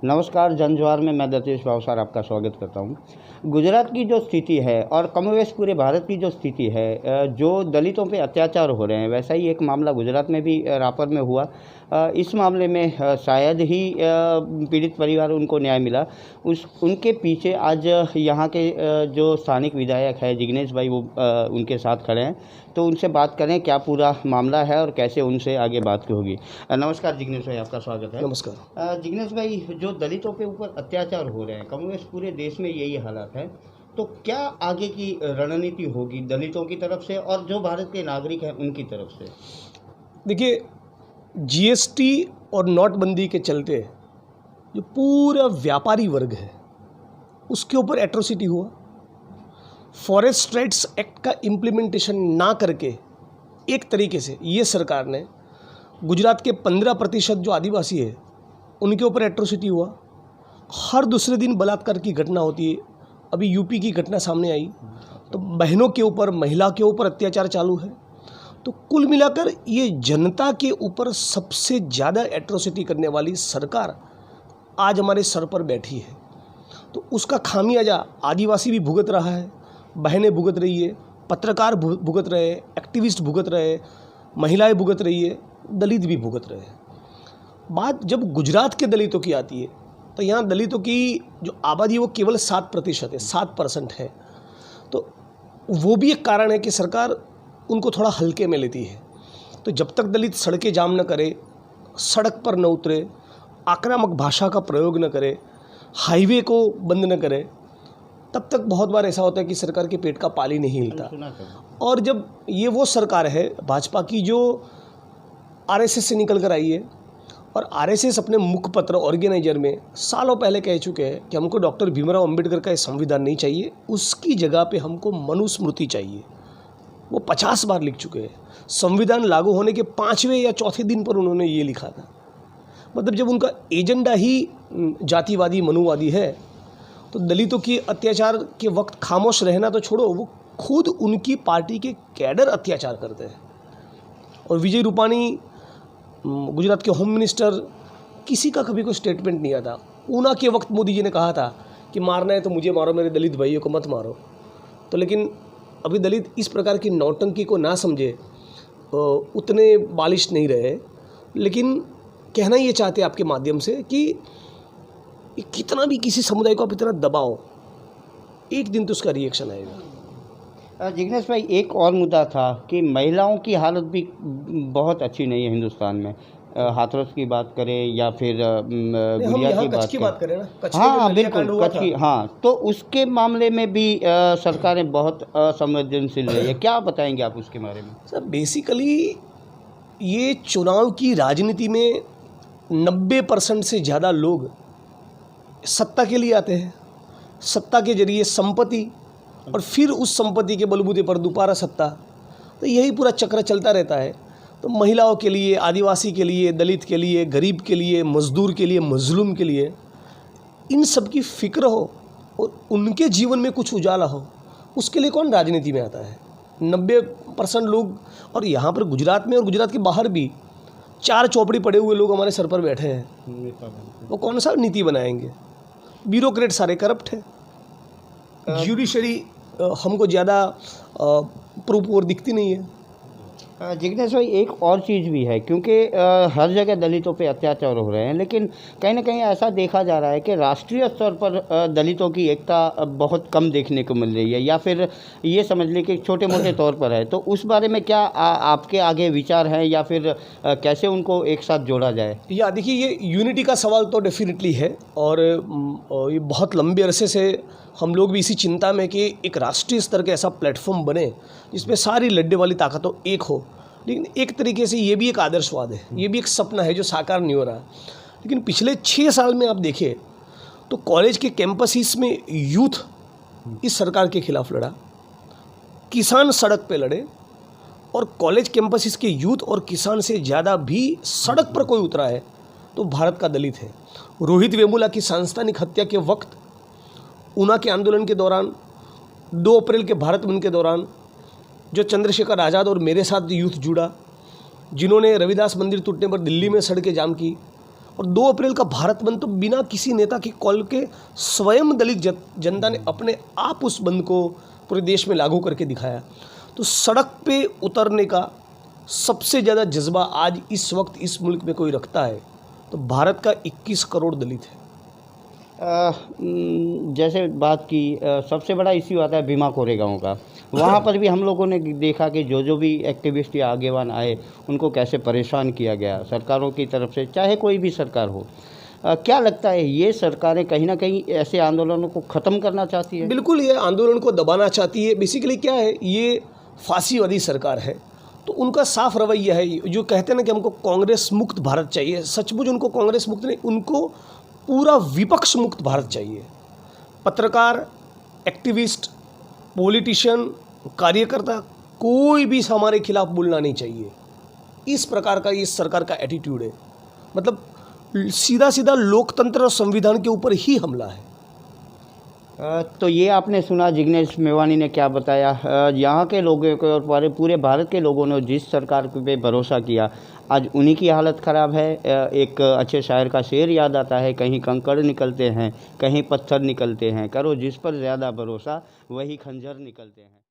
नमस्कार, जनज्वार में मैं दतेश भावसार आपका स्वागत करता हूं। गुजरात की जो स्थिति है और कमोवेश पूरे भारत की जो स्थिति है, जो दलितों पे अत्याचार हो रहे हैं, वैसा ही एक मामला गुजरात में भी रापर में हुआ। इस मामले में शायद ही पीड़ित परिवार उनको न्याय मिला। उनके पीछे आज यहाँ के जो स्थानिक विधायक है जिग्नेश भाई, वो उनके साथ खड़े हैं। तो उनसे बात करें क्या पूरा मामला है और कैसे उनसे आगे बात होगी। नमस्कार जिग्नेश भाई, आपका स्वागत है। नमस्कार। जिग्नेश भाई, जो दलितों पे ऊपर अत्याचार हो रहे हैं, कमोवेश पूरे देश में यही हालात है, तो क्या आगे की रणनीति होगी दलितों की तरफ से और जो भारत के नागरिक हैं उनकी तरफ से? देखिए, जीएसटी और नोटबंदी के चलते जो पूरा व्यापारी वर्ग है उसके ऊपर एट्रोसिटी हुआ। फॉरेस्ट राइट्स एक्ट का इम्प्लीमेंटेशन ना करके एक तरीके से ये सरकार ने गुजरात के 15% जो आदिवासी है उनके ऊपर एट्रोसिटी हुआ। हर दूसरे दिन बलात्कार की घटना होती है। अभी यूपी की घटना सामने आई तो बहनों के ऊपर, महिला के ऊपर अत्याचार चालू है। तो कुल मिलाकर ये जनता के ऊपर सबसे ज़्यादा एट्रोसिटी करने वाली सरकार आज हमारे सर पर बैठी है। तो उसका खामियाजा आदिवासी भी भुगत रहा है, बहनें भुगत रही है, पत्रकार भुगत रहे हैं, एक्टिविस्ट भुगत रहे हैं, महिलाएं भुगत रही है, दलित भी भुगत रहे हैं। बात जब गुजरात के दलितों की आती है तो यहाँ दलितों की जो आबादी वो केवल 7% है, 7% है। तो वो भी एक कारण है कि सरकार उनको थोड़ा हल्के में लेती है। तो जब तक दलित सड़कें जाम न करे, सड़क पर न उतरे, आक्रामक भाषा का प्रयोग न करे, हाईवे को बंद न करे, तब तक बहुत बार ऐसा होता है कि सरकार के पेट का पाली नहीं हिलता। और जब ये वो सरकार है भाजपा की जो आरएसएस से निकल कर आई है, और आरएसएस अपने मुखपत्र ऑर्गेनाइजर में सालों पहले कह चुके हैं कि हमको डॉक्टर भीमराव अंबेडकर का संविधान नहीं चाहिए, उसकी जगह पे हमको मनुस्मृति चाहिए। वो 50 बार लिख चुके हैं। संविधान लागू होने के 5वें या चौथे दिन पर उन्होंने ये लिखा था। मतलब जब उनका एजेंडा ही जातिवादी, मनुवादी है, तो दलितों की अत्याचार के वक्त खामोश रहना तो छोड़ो, वो खुद उनकी पार्टी के कैडर अत्याचार करते हैं। और विजय रूपाणी, गुजरात के होम मिनिस्टर, किसी का कभी कोई स्टेटमेंट नहीं आता। ऊना के वक्त मोदी जी ने कहा था कि मारना है तो मुझे मारो, मेरे दलित भाइयों को मत मारो। तो लेकिन अभी दलित इस प्रकार की नौटंकी को ना समझे, उतने बालिश नहीं रहे। लेकिन कहना ये चाहते हैं आपके माध्यम से कि कितना भी किसी समुदाय को आप इतना दबाओ, एक दिन तो उसका रिएक्शन आएगा। जिग्नेश भाई, एक और मुद्दा था कि महिलाओं की हालत भी बहुत अच्छी नहीं है हिंदुस्तान में। हाथरस की बात करें या फिर गुड़िया की बात करें ना, हाँ बिल्कुल, कच्छ की, हाँ, तो उसके मामले में भी सरकारें बहुत असंवेदनशील रही है। क्या बताएंगे आप उसके बारे में? सर, बेसिकली ये चुनाव की राजनीति में 90% से ज़्यादा लोग सत्ता के लिए आते हैं। सत्ता के जरिए संपत्ति, और फिर उस संपत्ति के बलबूते पर दोबारा सत्ता। तो यही पूरा चक्र चलता रहता है। तो महिलाओं के लिए, आदिवासी के लिए, दलित के लिए, गरीब के लिए, मजदूर के लिए, मजलूम के लिए, इन सब की फिक्र हो और उनके जीवन में कुछ उजाला हो, उसके लिए कौन राजनीति में आता है? 90% लोग, और यहाँ पर गुजरात में और गुजरात के बाहर भी 4 चौपड़ी पड़े हुए लोग हमारे सर पर बैठे हैं। वो कौन सा नीति बनाएंगे? ब्यूरोक्रेट सारे करप्ट है। ज्यूडिशरी हमको ज़्यादा प्रूफ और दिखती नहीं है। जिग्नेश भाई, एक और चीज़ भी है, क्योंकि हर जगह दलितों पे अत्याचार हो रहे हैं, लेकिन कहीं ना कहीं ऐसा देखा जा रहा है कि राष्ट्रीय स्तर पर दलितों की एकता बहुत कम देखने को मिल रही है, या फिर ये समझ लें कि छोटे मोटे तौर पर है। तो उस बारे में क्या आपके आगे विचार हैं, या फिर कैसे उनको एक साथ जोड़ा जाए? या देखिए, ये यूनिटी का सवाल तो डेफिनेटली है, और ये बहुत लंबे अरसे से हम लोग भी इसी चिंता में कि एक राष्ट्रीय स्तर का ऐसा प्लेटफॉर्म बने जिसमें सारी लड़ने वाली ताकतों एक हो। लेकिन एक तरीके से ये भी एक आदर्शवाद है, ये भी एक सपना है जो साकार नहीं हो रहा। लेकिन पिछले 6 साल में आप देखें तो कॉलेज के कैंपसिस में यूथ इस सरकार के खिलाफ लड़ा, किसान सड़क पे लड़े, और कॉलेज कैंपसिस के यूथ और किसान से ज़्यादा भी सड़क पर कोई उतरा है तो भारत का दलित है। रोहित वेमुला की सांस्थानिक हत्या के वक्त, ऊना के आंदोलन के दौरान, 2 अप्रैल के भारत बंद के दौरान जो चंद्रशेखर आज़ाद और मेरे साथ यूथ जुड़ा, जिन्होंने रविदास मंदिर टूटने पर दिल्ली में सड़कें जाम की, और 2 अप्रैल का भारत बंद तो बिना किसी नेता की कॉल के स्वयं दलित जनता ने अपने आप उस बंद को पूरे देश में लागू करके दिखाया। तो सड़क पे उतरने का सबसे ज़्यादा जज्बा आज इस वक्त इस मुल्क में कोई रखता है तो भारत का 21 करोड़ दलित है। जैसे बात की सबसे बड़ा इश्यू आता है भीमा कोरेगांव का। वहाँ पर भी हम लोगों ने देखा कि जो भी एक्टिविस्ट या आगेवान आए उनको कैसे परेशान किया गया सरकारों की तरफ से, चाहे कोई भी सरकार हो। क्या लगता है ये सरकारें कहीं ना कहीं ऐसे आंदोलनों को ख़त्म करना चाहती है? बिल्कुल, ये आंदोलन को दबाना चाहती है। बेसिकली क्या है, ये फांसीवादी सरकार है। तो उनका साफ रवैया है, जो कहते हैं ना कि हमको कांग्रेस मुक्त भारत चाहिए, सचमुच उनको कांग्रेस मुक्त नहीं, उनको पूरा विपक्ष मुक्त भारत चाहिए। पत्रकार, एक्टिविस्ट, पॉलिटिशियन, कार्यकर्ता, कोई भी हमारे खिलाफ बोलना नहीं चाहिए। इस प्रकार का इस सरकार का एटीट्यूड है। मतलब सीधा सीधा लोकतंत्र और संविधान के ऊपर ही हमला है। तो ये आपने सुना जिग्नेश मेवानी ने क्या बताया। यहाँ के लोगों को और पूरे भारत के लोगों ने जिस सरकार पे भरोसा किया आज उन्हीं की हालत ख़राब है। एक अच्छे शायर का शेर याद आता है, कहीं कंकड़ निकलते हैं, कहीं पत्थर निकलते हैं, करो जिस पर ज़्यादा भरोसा वही खंजर निकलते हैं।